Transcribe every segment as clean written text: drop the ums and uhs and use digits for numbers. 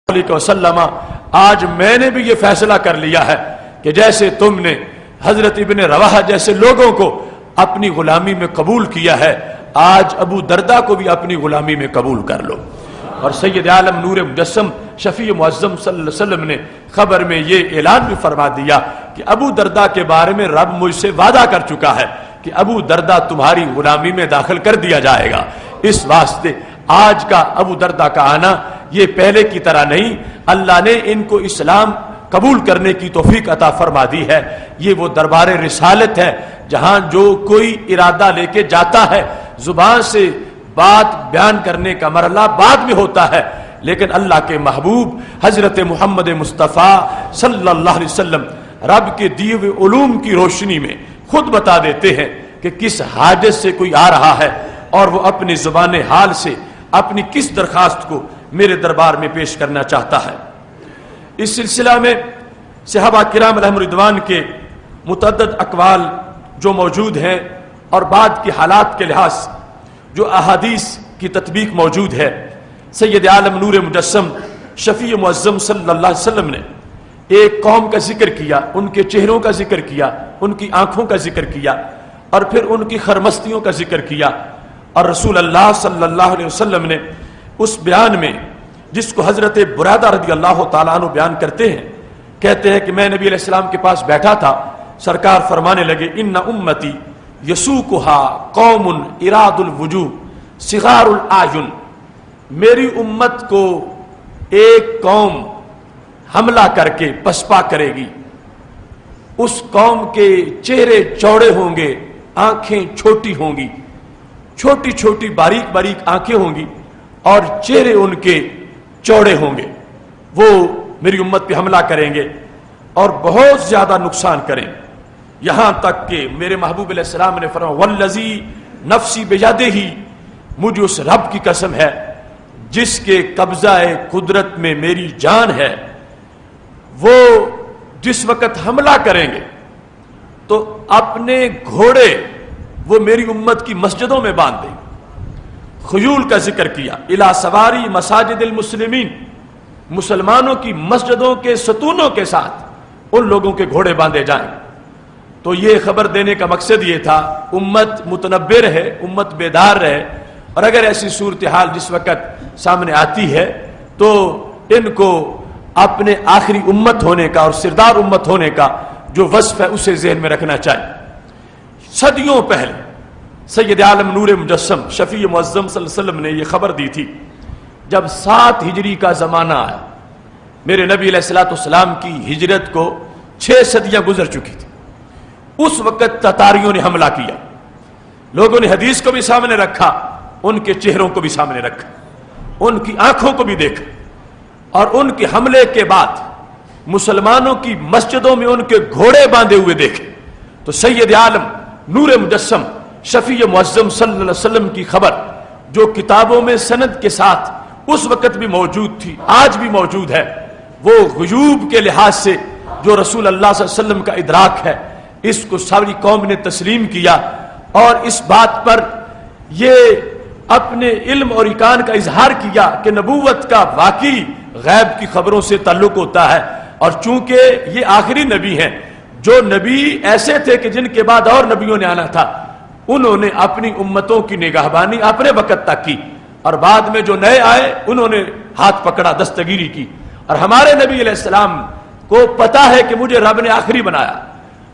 علیہ وسلم آج میں نے بھی یہ فیصلہ کر لیا ہے کہ جیسے تم نے حضرت ابن رواحہ جیسے لوگوں کو اپنی غلامی میں قبول کیا ہے، آج ابو دردہ کو بھی اپنی غلامی میں قبول کر لو۔ اور سید عالم نور مجسم شفیع معظم صلی اللہ علیہ وسلم نے خبر میں یہ اعلان بھی فرما دیا کہ ابو دردہ کے بارے میں رب مجھ سے وعدہ کر چکا ہے کہ ابو دردہ تمہاری غلامی میں داخل کر دیا جائے گا۔ اس واسطے آج کا ابو دردہ کا آنا یہ پہلے کی طرح نہیں، اللہ نے ان کو اسلام قبول کرنے کی توفیق عطا فرما دی ہے۔ یہ وہ دربار رسالت ہے جہاں جو کوئی ارادہ لے کے جاتا ہے، زبان سے بات بیان کرنے کا مرحلہ بعد میں ہوتا ہے، لیکن اللہ کے محبوب حضرت محمد مصطفیٰ صلی اللہ علیہ وسلم رب کے دیے ہوئے علوم کی روشنی میں خود بتا دیتے ہیں کہ کس حاجت سے کوئی آ رہا ہے اور وہ اپنی زبان حال سے اپنی کس درخواست کو میرے دربار میں پیش کرنا چاہتا ہے۔ اس سلسلہ میں صحابہ کرام علیہم رضوان کے متعدد اقوال جو موجود ہیں اور بعد کے حالات کے لحاظ سے جو احادیث کی تطبیق موجود ہے، سید عالم نور مجسم شفیع معظم صلی اللہ علیہ وسلم نے ایک قوم کا ذکر کیا، ان کے چہروں کا ذکر کیا، ان کی آنکھوں کا ذکر کیا، اور پھر ان کی خرمستیوں کا ذکر کیا، اور رسول اللہ صلی اللہ علیہ وسلم نے اس بیان میں جس کو حضرت برادہ رضی اللہ تعالیٰ عنہ بیان کرتے ہیں، کہتے ہیں کہ میں نبی علیہ السلام کے پاس بیٹھا تھا، سرکار فرمانے لگے ان امتی یسوقها قوم اراد الوجوہ صغار الاعین، میری امت کو ایک قوم حملہ کر کے پسپا کرے گی، اس قوم کے چہرے چوڑے ہوں گے، آنکھیں چھوٹی ہوں گی، چھوٹی چھوٹی باریک باریک آنکھیں ہوں گی اور چہرے ان کے چوڑے ہوں گے، وہ میری امت پہ حملہ کریں گے اور بہت زیادہ نقصان کریں، یہاں تک کہ میرے محبوب علیہ السلام نے فرمایا والذی نفسی بیدہ، مجھے اس رب کی قسم ہے جس کے قبضہ قدرت میں میری جان ہے، وہ جس وقت حملہ کریں گے تو اپنے گھوڑے وہ میری امت کی مسجدوں میں باندھ دیں۔ خیول کا ذکر کیا، الی سواری مساجد المسلمین، مسلمانوں کی مسجدوں کے ستونوں کے ساتھ ان لوگوں کے گھوڑے باندھے جائیں۔ تو یہ خبر دینے کا مقصد یہ تھا امت متنبہ رہے، امت بیدار رہے، اور اگر ایسی صورتحال جس وقت سامنے آتی ہے تو ان کو اپنے آخری امت ہونے کا اور سردار امت ہونے کا جو وصف ہے اسے ذہن میں رکھنا چاہیے۔ صدیوں پہلے سید عالم نور مجسم شفیع معظم صلی اللہ علیہ وسلم نے یہ خبر دی تھی، جب 7 ہجری کا زمانہ آیا، میرے نبی علیہ الصلوۃ والسلام کی ہجرت کو 6 صدیاں گزر چکی تھی، اس وقت تتاریوں نے حملہ کیا، لوگوں نے حدیث کو بھی سامنے رکھا، ان کے چہروں کو بھی سامنے رکھا، ان کی آنکھوں کو بھی دیکھا، اور ان کے حملے کے بعد مسلمانوں کی مسجدوں میں ان کے گھوڑے باندھے ہوئے دیکھے۔ تو سید عالم نور مجسم شفیع معظم صلی اللہ علیہ وسلم کی خبر جو کتابوں میں سند کے ساتھ اس وقت بھی موجود تھی، آج بھی موجود ہے، وہ غیوب کے لحاظ سے جو رسول اللہ صلی اللہ علیہ وسلم کا ادراک ہے، اس کو ساری قوم نے تسلیم کیا، اور اس بات پر یہ اپنے علم اور ایقان کا اظہار کیا کہ نبوت کا واقعی غیب کی خبروں سے تعلق ہوتا ہے، اور چونکہ یہ آخری نبی ہیں، جو نبی ایسے تھے کہ جن کے بعد اور نبیوں نے آنا تھا، انہوں نے اپنی امتوں کی نگہبانی اپنے وقت تک کی، اور بعد میں جو نئے آئے انہوں نے ہاتھ پکڑا، دستگیری کی، اور ہمارے نبی علیہ السلام کو پتا ہے کہ مجھے رب نے آخری بنایا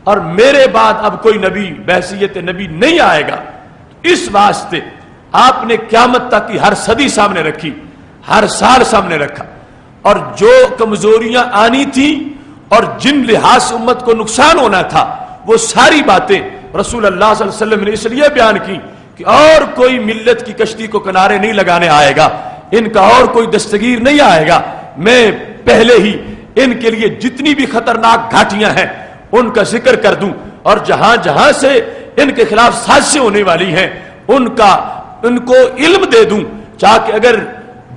اور میرے بعد اب کوئی نبی بحیثیت نبی نہیں آئے گا۔ اس واسطے آپ نے قیامت تک کی ہر صدی سامنے رکھی، ہر سال سامنے رکھا، اور جو کمزوریاں آنی تھیں اور جن لحاظ سے امت کو نقصان ہونا تھا، وہ ساری باتیں رسول اللہ صلی اللہ علیہ وسلم نے اس لیے بیان کی کہ اور کوئی ملت کی کشتی کو کنارے نہیں لگانے آئے گا، ان کا اور کوئی دستگیر نہیں آئے گا، میں پہلے ہی ان کے لیے جتنی بھی خطرناک گھاٹیاں ہیں ان کا ذکر کر دوں، اور جہاں جہاں سے ان کے خلاف سازشیں ہونے والی ہیں ان کو علم دے دوں، تاکہ اگر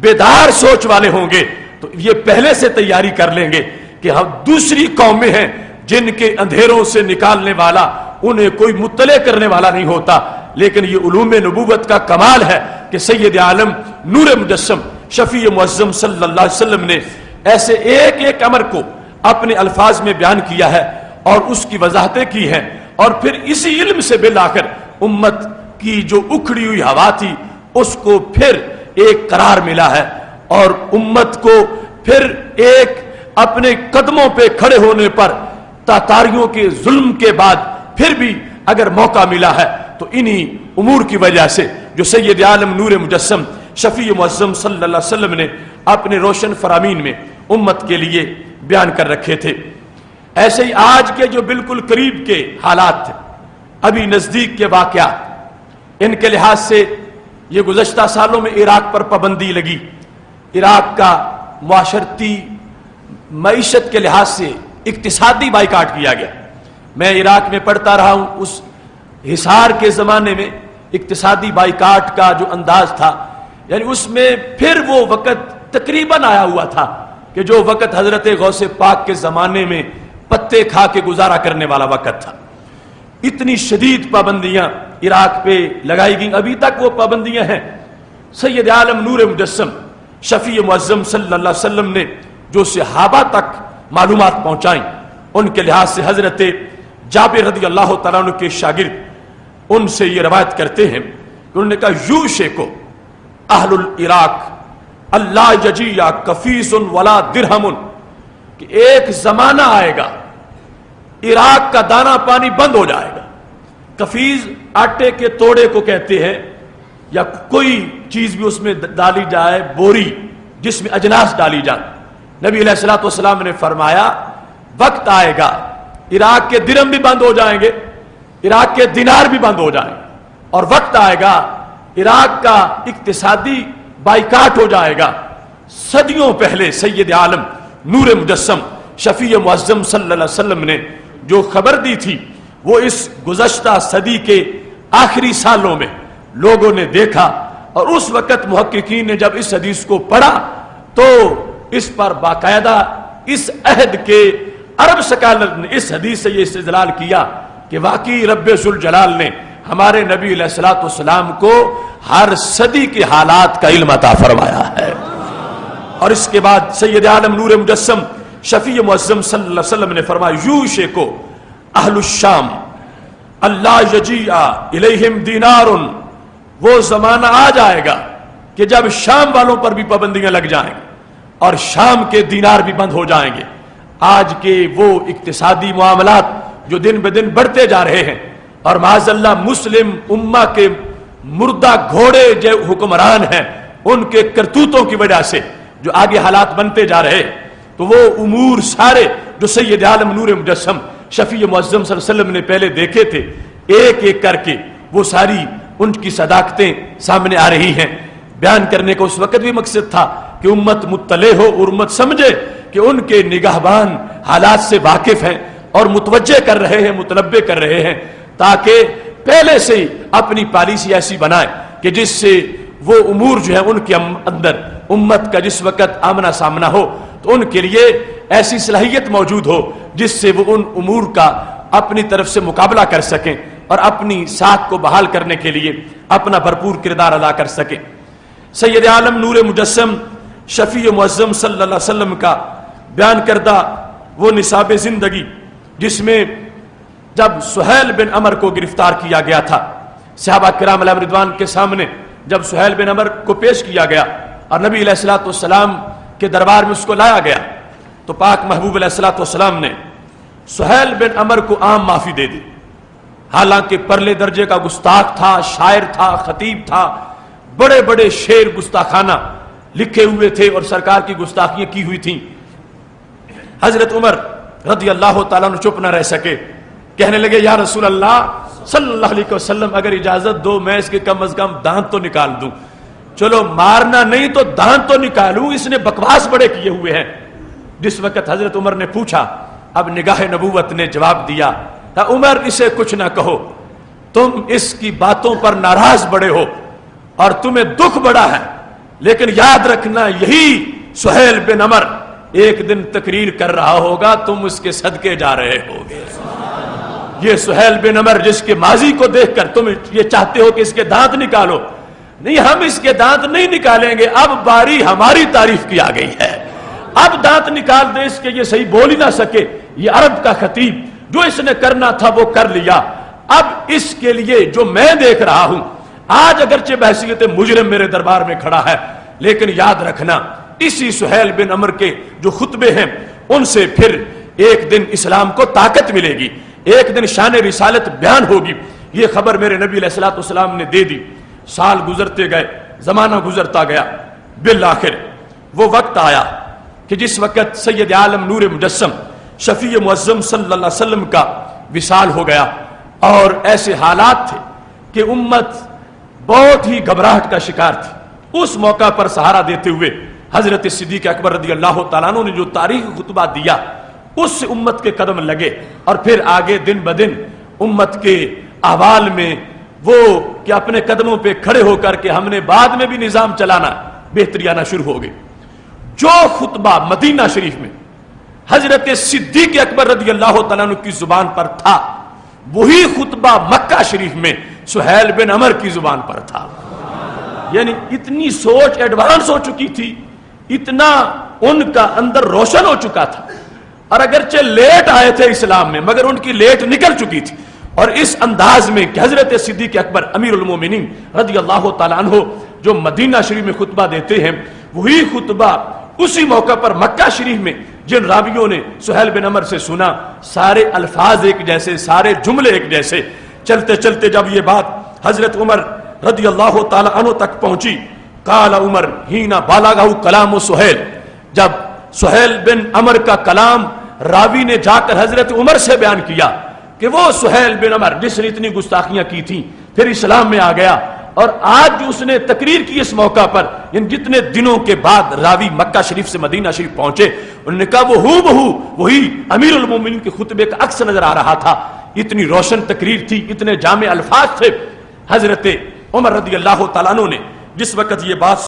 بیدار سوچ والے ہوں گے تو یہ پہلے سے تیاری کر لیں گے کہ ہم دوسری قومیں ہیں جن کے اندھیروں سے نکالنے والا انہیں کوئی مطلع کرنے والا نہیں ہوتا، لیکن یہ علوم نبوت کا کمال ہے کہ سید عالم نور مجسم شفیع معظم صلی اللہ علیہ وسلم نے ایسے ایک ایک امر کو اپنے الفاظ میں بیان کیا ہے اور اس کی وضاحتیں کی ہیں، اور پھر اسی علم سے بالآخر امت کی جو اکھڑی ہوئی ہوا تھی اس کو پھر ایک قرار ملا ہے، اور امت کو پھر ایک اپنے قدموں پہ کھڑے ہونے پر تاتاریوں کے ظلم کے بعد پھر بھی اگر موقع ملا ہے تو انہی امور کی وجہ سے جو سید عالم نور مجسم شفیع معظم صلی اللہ علیہ وسلم نے اپنے روشن فرامین میں امت کے لیے بیان کر رکھے تھے۔ ایسے ہی آج کے جو بالکل قریب کے حالات تھے، ابھی نزدیک کے واقعات، ان کے لحاظ سے یہ گزشتہ سالوں میں عراق پر پابندی لگی، عراق کا معاشرتی معیشت کے لحاظ سے اقتصادی بائیکاٹ کیا گیا۔ میں عراق میں پڑھتا رہا ہوں، اس حصار کے زمانے میں اقتصادی بائیکاٹ کا جو انداز تھا، یعنی اس میں پھر وہ وقت تقریباً آیا ہوا تھا کہ جو وقت حضرت غوث پاک کے زمانے میں پتے کھا کے گزارا کرنے والا وقت تھا۔ اتنی شدید پابندیاں عراق پہ لگائی گئیں، ابھی تک وہ پابندیاں ہیں۔ سید عالم نور مجسم شفیع معظم صلی اللہ علیہ وسلم نے جو صحابہ تک معلومات پہنچائیں، ان کے لحاظ سے حضرت جابر رضی اللہ تعالیٰ عنہ کے شاگرد ان سے یہ روایت کرتے ہیں کہ انہوں نے کہا یوشکو اہل العراق اللہ یجیع کفیس ولا درہم، کہ ایک زمانہ آئے گا عراق کا دانا پانی بند ہو جائے گا۔ کفیز آٹے کے توڑے کو کہتے ہیں، یا کوئی چیز بھی اس میں ڈالی جائے، بوری جس میں اجناس ڈالی جائے۔ نبی علیہ الصلوۃ والسلام نے فرمایا وقت آئے گا عراق کے درہم بھی بند ہو جائیں گے، عراق کے دینار بھی بند ہو جائیں گے، اور وقت آئے گا عراق کا اقتصادی بائیکاٹ ہو جائے گا۔ صدیوں پہلے سید عالم نور مجسم شفیع معظم صلی اللہ علیہ وسلم نے جو خبر دی تھی وہ اس گزشتہ صدی کے آخری سالوں میں لوگوں نے دیکھا، اور اس وقت محققین نے جب اس حدیث کو پڑھا تو اس پر باقاعدہ اس عہد کے عرب سکالر نے اس حدیث سے یہ استدلال کیا کہ واقعی رب ذوالجلال نے ہمارے نبی علیہ الصلوۃ والسلام کو ہر صدی کے حالات کا علم عطا فرمایا ہے۔ اور اس کے بعد سید عالم نور مجسم شفیع معظم صلی اللہ علیہ وسلم نے فرمایا یوشکو اہل الشام اللہ یجیع الیہم دینار، وہ زمانہ آ جائے گا کہ جب شام والوں پر بھی پابندیاں لگ جائیں گی اور شام کے دینار بھی بند ہو جائیں گے۔ آج کے وہ اقتصادی معاملات جو دن بدن بڑھتے جا رہے ہیں، اور معاذ اللہ مسلم امہ کے مردہ گھوڑے جو حکمران ہیں ان کے کرتوتوں کی وجہ سے جو آگے حالات بنتے جا رہے ہیں، تو وہ امور سارے جو سید عالم نور مجسم شفیع معظم صلی اللہ علیہ وسلم نے پہلے دیکھے تھے، ایک ایک کر کے وہ ساری ان کی صداقتیں سامنے آ رہی ہیں۔ بیان کرنے کا اس وقت بھی مقصد تھا کہ امت مطلع ہو اور امت سمجھے کہ ان کے نگہبان حالات سے واقف ہیں اور متوجہ کر رہے ہیں، متنبع کر رہے ہیں، تاکہ پہلے سے ہی اپنی پالیسی ایسی بنائے کہ جس سے وہ امور جو ہیں ان کے اندر امت کا جس وقت آمنا سامنا ہو تو ان کے لیے ایسی صلاحیت موجود ہو جس سے وہ ان امور کا اپنی طرف سے مقابلہ کر سکیں اور اپنی ساتھ کو بحال کرنے کے لیے اپنا بھرپور کردار ادا کر سکیں۔ سید عالم نور مجسم شفیع معظم صلی اللہ علیہ وسلم کا بیان کردہ وہ نصاب زندگی جس میں جب سہیل بن عمر کو گرفتار کیا گیا تھا، صحابہ کرام علیہ رضوان کے سامنے جب سہیل بن عمر کو پیش کیا گیا اور نبی علیہ الصلوۃ والسلام کے دربار میں اس کو لایا گیا تو پاک محبوب علیہ الصلوۃ والسلام نے سہیل بن عمر کو عام معافی دے دی، حالانکہ پرلے درجے کا گستاخ تھا، شاعر تھا، خطیب تھا، بڑے بڑے شعر گستاخانہ لکھے ہوئے تھے اور سرکار کی گستاخیاں کی ہوئی تھیں۔ حضرت عمر رضی اللہ تعالیٰ عنہ چپ نہ رہ سکے، کہنے لگے یا رسول اللہ صلی اللہ علیہ وسلم اگر اجازت دو میں اس کے کم از کم دانت تو نکال دوں، چلو مارنا نہیں تو دانت تو نکالوں، اس نے بکواس بڑے کیے ہوئے ہیں۔ جس وقت حضرت عمر نے پوچھا، اب نگاہ نبوت نے جواب دیا، عمر اسے کچھ نہ کہو، تم اس کی باتوں پر ناراض بڑے ہو اور تمہیں دکھ بڑا ہے، لیکن یاد رکھنا یہی سہیل بن عمر ایک دن تقریر کر رہا ہوگا، تم اس کے صدقے جا رہے ہوگے۔ یہ سہیل بن عمر جس کے ماضی کو دیکھ کر تم یہ چاہتے ہو کہ اس کے دانت نکالو، نہیں، ہم اس کے دانت نہیں نکالیں گے، اب باری ہماری تعریف کی آ گئی ہے، اب دانت نکال دے اس کے، یہ صحیح بول ہی نہ سکے، یہ عرب کا خطیب، جو اس نے کرنا تھا وہ کر لیا۔ اب اس کے لیے جو میں دیکھ رہا ہوں، آج اگرچہ بحثیت مجرم میرے دربار میں کھڑا ہے، لیکن یاد رکھنا اسی سہیل بن عمر کے جو خطبے ہیں ان سے پھر ایک دن اسلام کو طاقت ملے گی، ایک دن شان رسالت بیان ہوگی۔ یہ خبر میرے نبی علیہ الصلوۃ والسلام نے دے دی۔ سال گزرتے گئے، زمانہ گزرتا گیا، بالآخر وہ وقت آیا کہ جس وقت سید عالم نور مجسم شفیع معظم صلی اللہ علیہ وسلم کا وصال ہو گیا، اور ایسے حالات تھے کہ امت بہت ہی گھبراہٹ کا شکار تھی۔ اس موقع پر سہارا دیتے ہوئے حضرت صدیق اکبر رضی اللہ تعالیٰ عنہ نے جو تاریخی خطبہ دیا، اس سے امت کے قدم لگے، اور پھر آگے دن بدن امت کے احوال میں وہ کہ اپنے قدموں پہ کھڑے ہو کر کے ہم نے بعد میں بھی نظام چلانا بہتری آنا شروع ہو گئی۔ جو خطبہ مدینہ شریف میں حضرت صدیق اکبر رضی اللہ تعالیٰ عنہ کی زبان پر تھا، وہی خطبہ مکہ شریف میں سہیل بن عمر کی زبان پر تھا۔ یعنی اتنی سوچ ایڈوانس ہو چکی تھی، اتنا ان کا اندر روشن ہو چکا تھا، اور اگرچہ لیٹ آئے تھے اسلام میں مگر ان کی لیٹ نکل چکی تھی۔ اور اس انداز میں کہ حضرت صدیق اکبر امیر المومنین رضی اللہ تعالیٰ عنہ جو مدینہ شریف میں خطبہ دیتے ہیں، وہی خطبہ اسی موقع پر مکہ شریف میں جن راویوں نے سہیل بن عمر سے سنا، سارے الفاظ ایک جیسے، سارے جملے ایک جیسے۔ چلتے چلتے جب یہ بات حضرت عمر رضی اللہ تعالیٰ عنہ تک پہنچی، قال عمر ہینا بالغہ کلام سہیل، جب سہیل بن عمر کا کلام راوی نے جا کر حضرت عمر سے بیان کیا کہ وہ سہیل بن عمر جس نے اتنی گستاخیاں کی تھیں پھر اسلام میں آ گیا، اور آج جو اس نے تقریر کی اس موقع پر، ان جتنے دنوں کے بعد راوی مکہ شریف سے مدینہ شریف پہنچے، انہوں نے کہا وہ ہو بہو وہی امیر المومنین کے خطبے کا عکس نظر آ رہا تھا۔ اتنی روشن تقریر تھی، اتنے جامع الفاظ تھے۔ حضرت عمر رضی اللہ تعالیٰ عنہ نے جس وقت یہ بات